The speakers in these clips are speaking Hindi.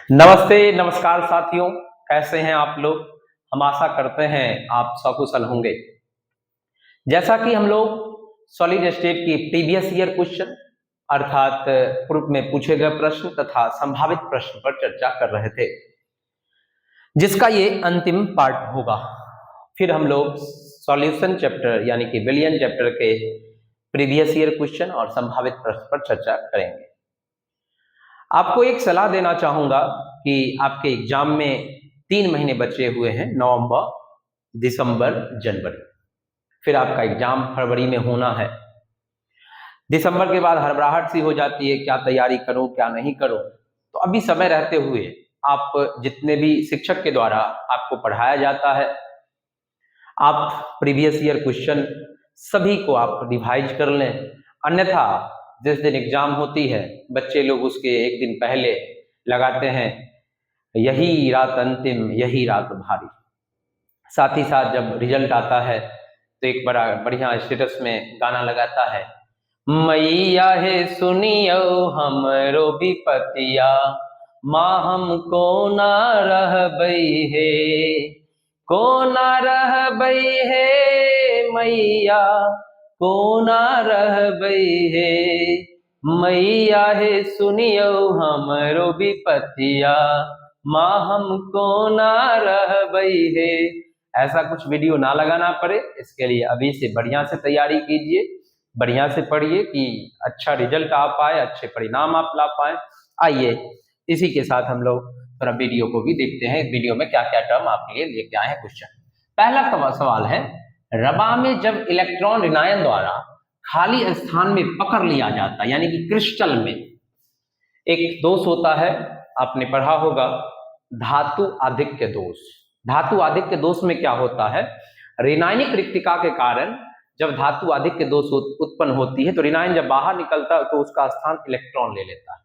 नमस्ते, नमस्कार साथियों, कैसे हैं आप लोग? हम आशा करते हैं आप सकुशल होंगे। जैसा कि हम लोग सॉलिड स्टेट की प्रीवियस ईयर क्वेश्चन अर्थात पूर्व में पूछे गए प्रश्न तथा संभावित प्रश्न पर चर्चा कर रहे थे, जिसका ये अंतिम पार्ट होगा। फिर हम लोग सॉल्यूशन चैप्टर यानी कि विलियन चैप्टर के प्रीवियस ईयर क्वेश्चन और संभावित प्रश्न पर चर्चा करेंगे। आपको एक सलाह देना चाहूंगा कि आपके एग्जाम में 3 महीने बचे हुए हैं, नवंबर, दिसंबर, जनवरी। फिर आपका एग्जाम फरवरी में होना है। दिसंबर के बाद हड़बड़ाहट सी हो जाती है, क्या तैयारी करूं क्या नहीं करूं। तो अभी समय रहते हुए आप जितने भी शिक्षक के द्वारा आपको पढ़ाया जाता है, आप प्रीवियस ईयर क्वेश्चन सभी को आप रिवाइज कर लें। अन्यथा जिस दिन एग्जाम होती है, बच्चे लोग उसके एक दिन पहले लगाते हैं यही रात अंतिम, यही रात भारी। साथ ही साथ जब रिजल्ट आता है तो एक बड़ा बढ़िया स्टेटस में गाना लगाता है, मैया है सुनियो हमरो विपतिया, माँ हमको ना रहबई है, को ना रहबई है मैया, को ना रहबई है, मैया है सुनियो हमरो विपतिया, माँ हमको ना रहबई है। ऐसा कुछ वीडियो ना लगाना पड़े, इसके लिए अभी से बढ़िया से तैयारी कीजिए, बढ़िया से पढ़िए कि अच्छा रिजल्ट आ पाए, अच्छे परिणाम आप ला पाए। आइए इसी के साथ हम लोग थोड़ा वीडियो को भी देखते हैं। वीडियो में क्या क्या टर्म आपके लिए लेके आए हैं क्वेश्चन। पहला सवाल है, रबा में जब इलेक्ट्रॉन ऋणायन द्वारा खाली स्थान में पकड़ लिया जाता है, यानी कि क्रिस्टल में एक दोष होता है, आपने पढ़ा होगा धातु आधिक्य दोष। धातु आधिक्य दोष में क्या होता है, ऋणायनिक रिक्तिका के कारण जब धातु आधिक्य दोष उत्पन्न होती है तो ऋणायन जब बाहर निकलता है तो उसका स्थान इलेक्ट्रॉन ले लेता है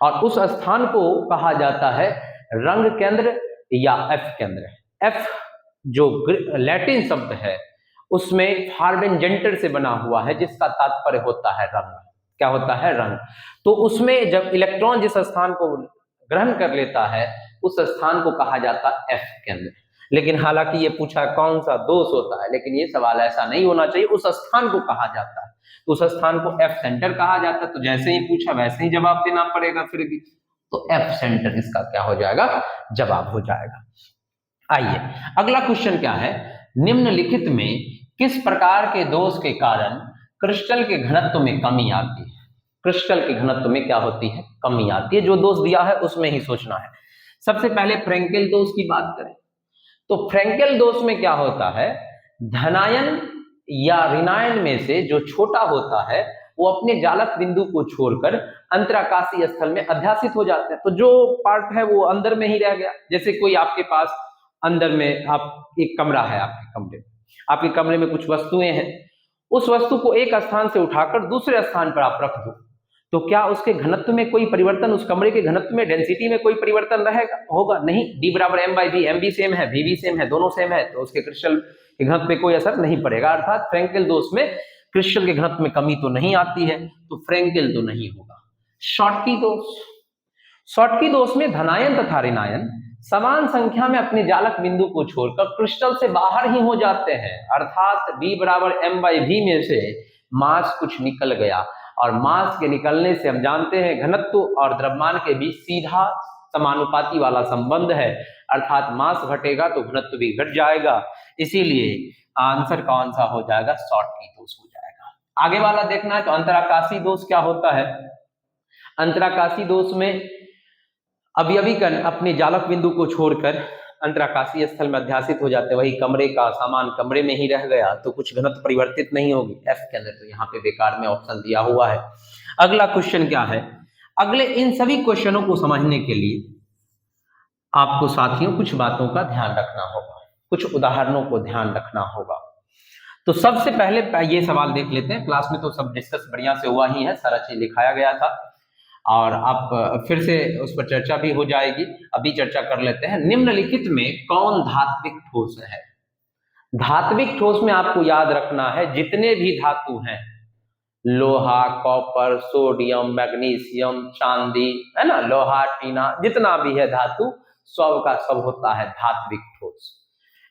और उस स्थान को कहा जाता है रंग केंद्र या एफ केंद्र। एफ जो लैटिन शब्द है उसमें फार्बेंजेंटर से बना हुआ है, जिसका तात्पर्य होता है रंग। क्या होता है? रंग। तो उसमें जब इलेक्ट्रॉन जिस स्थान को ग्रहण कर लेता है उस स्थान को कहा जाता है एफ केंद्र। लेकिन हालांकि ये पूछा कौन सा दोष होता है, लेकिन ये सवाल ऐसा नहीं होना चाहिए, उस स्थान को कहा जाता है, तो उस स्थान को एफ सेंटर कहा जाता है। तो जैसे ही पूछा वैसे ही जवाब देना पड़ेगा, फिर भी तो एफ सेंटर इसका क्या हो जाएगा? जवाब हो जाएगा। आइए अगला क्वेश्चन क्या है, निम्नलिखित में किस प्रकार के दोष के कारण क्रिस्टल के घनत्व में कमी आती है? क्रिस्टल के घनत्व में क्या होती है? कमी आती है। जो दोष दिया है उसमें ही सोचना है। सबसे पहले फ्रेंकेल दोष की बात करें तो फ्रेंकेल दोष में क्या होता है, धनायन या ऋणायन में से जो छोटा होता है वो अपने जालक बिंदु को छोड़कर अंतराकाशीय स्थल में अध्यासित हो जाते हैं। तो जो पार्ट है वो अंदर में ही रह गया। जैसे कोई आपके पास अंदर में आप एक कमरा है, आपके कमरे में कुछ वस्तुएं हैं, उस वस्तु को एक स्थान से उठाकर दूसरे स्थान पर आप रख दो, तो क्या उसके घनत्व में कोई परिवर्तन, उस कमरे के घनत्व में, डेंसिटी में कोई परिवर्तन रहेगा? होगा नहीं। D बराबर M बाई वी, एम भी सेम है, वी भी सेम है, दोनों सेम है, तो उसके क्रिस्टल के घनत्व में कोई असर नहीं पड़ेगा। अर्थात फ्रेंकेल दोष में क्रिस्टल के घनत्व में कमी तो नहीं आती है, तो फ्रेंकेल तो नहीं होगा। शॉटकी दोष, शॉटकी दोष में धनायन तथा ऋणायन समान संख्या में अपने जालक बिंदु को छोड़कर क्रिस्टल से बाहर ही हो जाते हैं। अर्थात D बराबर M बाई वी में से मास कुछ निकल गया, और मास के निकलने से हम जानते हैं घनत्व और द्रव्यमान के बीच सीधा समानुपाती वाला संबंध है। अर्थात मास घटेगा तो घनत्व भी घट जाएगा, इसीलिए आंसर कौन सा हो जाएगा? शॉटकी दोष हो जाएगा। आगे वाला देखना है तो अंतराकाशी दोष क्या होता है। अंतराकाशी दोष में अवयवी कण अपने जालक बिंदु को छोड़कर अंतराकाशीय स्थल में अध्यासित हो जाते हैं। वही कमरे का सामान कमरे में ही रह गया तो कुछ घनत्व परिवर्तित नहीं होगी। एफ के अंदर तो यहाँ पे बेकार में ऑप्शन दिया हुआ है। अगला क्वेश्चन क्या है, अगले इन सभी क्वेश्चनों को समझने के लिए आपको साथियों कुछ बातों का ध्यान रखना होगा, कुछ उदाहरणों को ध्यान रखना होगा। तो सबसे पहले ये सवाल देख लेते हैं। क्लास में तो सब डिस्कस बढ़िया से हुआ ही है, सारा चीज लिखाया गया था और आप फिर से उस पर चर्चा भी हो जाएगी। अभी चर्चा कर लेते हैं। निम्नलिखित में कौन धात्विक ठोस है? धात्विक ठोस में आपको याद रखना है जितने भी धातु हैं लोहा, कॉपर, सोडियम, मैग्नीशियम, चांदी, है ना, लोहा, टीना, जितना भी है धातु सब का सब होता है धात्विक ठोस।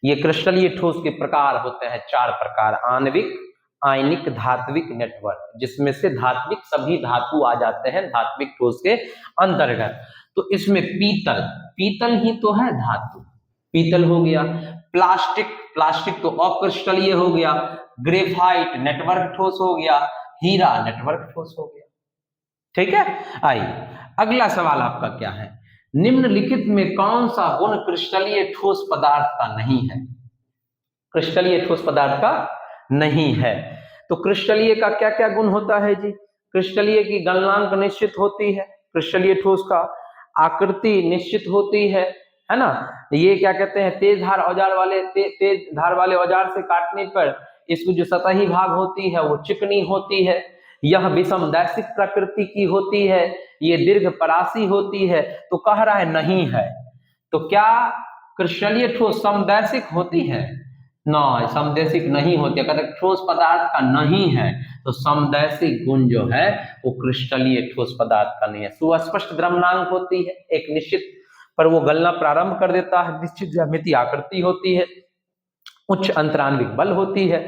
ये क्रिस्टलीय ठोस के प्रकार होते हैं 4 प्रकार, आणविक, आयनिक, धात्विक, नेटवर्क, जिसमें से धात्विक सभी धातु आ जाते हैं धात्विक ठोस के अंतर्गत। तो इसमें पीतल, पीतल ही तो है धातु, पीतल हो गया। प्लास्टिक, प्लास्टिक तो अक्रिस्टलीय हो गया। ग्रेफाइट नेटवर्क ठोस हो गया। हीरा नेटवर्क ठोस हो गया। ठीक है, आइए अगला सवाल आपका क्या है, निम्नलिखित में कौन सा गुण क्रिस्टलीय ठोस पदार्थ का नहीं है? क्रिस्टलीय ठोस पदार्थ का नहीं है। तो क्रिस्टलीय का क्या क्या गुण होता है जी? क्रिस्टलीय की गलनांक निश्चित होती है, क्रिस्टलीय ठोस का आकृति निश्चित होती है ना। ये क्या कहते हैं, तेज धार औजार वाले तेज धार वाले औजार से काटने पर इसकी जो सतही भाग होती है वो चिकनी होती है। यह विषमदैशिक प्रकृति की होती है, ये दीर्घ परासी होती है। तो कह रहा है नहीं है। तो क्या क्रिस्टलीय ठोस समदैशिक होती है? ना, समदैशिक नहीं होती। अगर ठोस पदार्थ का नहीं है तो समदैशिक गुण जो है वो क्रिस्टलीय ठोस पदार्थ का नहीं है। सुस्पष्ट द्रव्यमांक होती है, एक निश्चित पर वो गलना प्रारंभ कर देता है, निश्चित ज्यामितीय आकृति होती है, उच्च अंतरान्विक बल होती है।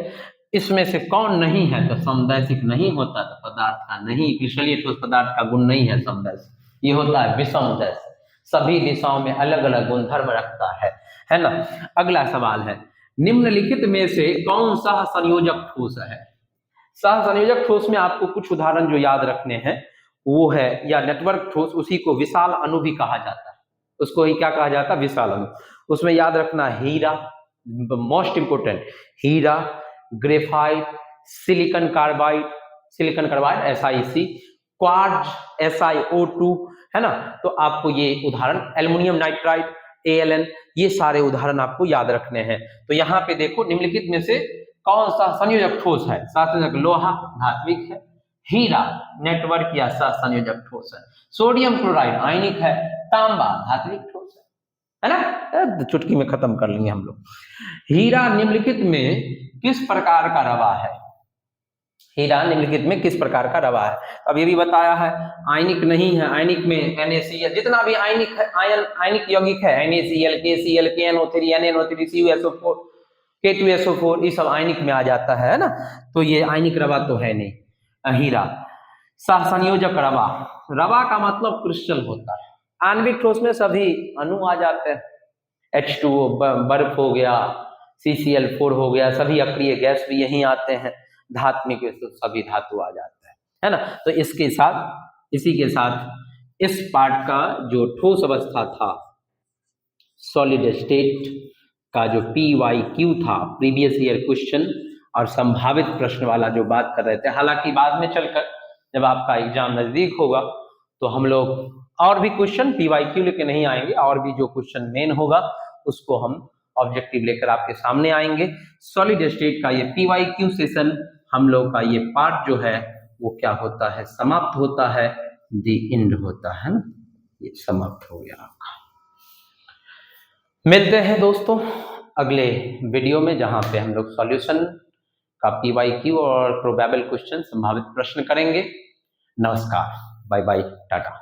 इसमें से कौन नहीं है? तो समदैशिक नहीं होता, तो पदार्थ का नहीं, क्रिस्टलीय ठोस पदार्थ का गुण नहीं है समदैशिक, ये होता है विषमदैशिक, सभी दिशाओं में अलग अलग गुणधर्म रखता है ना। अगला सवाल है, निम्नलिखित में से कौन सा संयोजक ठोस है? सह संयोजक ठोस में आपको कुछ उदाहरण जो याद रखने हैं वो है, या नेटवर्क ठोस, उसी को विशाल अणु भी कहा जाता है, उसको ही क्या कहा जाता है? विशाल अणु। उसमें याद रखना हीरा, मोस्ट इंपोर्टेंट, हीरा, graphite, silicon carbide, silicon carbide SiC, quartz SiO2, है ना। तो आपको ये उदाहरण, एल्युमिनियम नाइट्राइड ALN, ये सारे उदाहरण आपको याद रखने हैं। तो यहाँ पे देखो, निम्नलिखित में से कौन सा संयोजक ठोस है? सहसंयोजक लोहा धात्विक है, हीरा नेटवर्क या सहसंयोजक ठोस है, सोडियम क्लोराइड आयनिक है, तांबा धात्विक ठोस है ना। चुटकी में खत्म कर लेंगे हम लोग। हीरा निम्नलिखित में किस प्रकार का रवा है? हीरा निम्नलिखित में किस प्रकार का रवा है? अब ये भी बताया है आयनिक नहीं है, आयनिक में NaCl, जितना भी आयनिक है, आयनिक यौगिक है, NaCl, KCl, KNO3, NNO3, CuSO4, K2SO4, ये सब आयनिक में आ जाता है ना। तो ये आयनिक रवा तो है नहीं हीरा। सहसंयोजक रवा, रवा का मतलब क्रिस्टल होता है। आणविक ठोस में सभी अणु आ जाते हैं, H2O बर्फ हो गया, CCl4 हो गया, सभी अक्रिय गैस भी यहीं आते हैं। धात्विक में तो सभी धातु आ जाते हैं, है ना। तो इसके साथ, इसी के साथ इस पार्ट का जो ठोस अवस्था था, सॉलिड स्टेट का जो PYQ था, प्रीवियस ईयर क्वेश्चन और संभावित प्रश्न वाला जो बात कर रहे थे, हालांकि बाद में चलकर जब आपका एग्जाम नजदीक होगा तो हम लोग और भी क्वेश्चन PYQ लेके नहीं आएंगे, और भी जो क्वेश्चन मेन होगा उसको हम ऑब्जेक्टिव लेकर आपके सामने आएंगे। सॉलिड स्टेट का ये PYQ सेशन हम लोग का ये पार्ट जो है वो क्या होता है, समाप्त होता है, दी एंड होता है ना, ये समाप्त हो गया आपका। मिलते हैं दोस्तों अगले वीडियो में, जहां पे हम लोग सॉल्यूशन का PYQ और प्रोबेबल क्वेश्चन संभावित प्रश्न करेंगे। नमस्कार, बाय बाय, टाटा।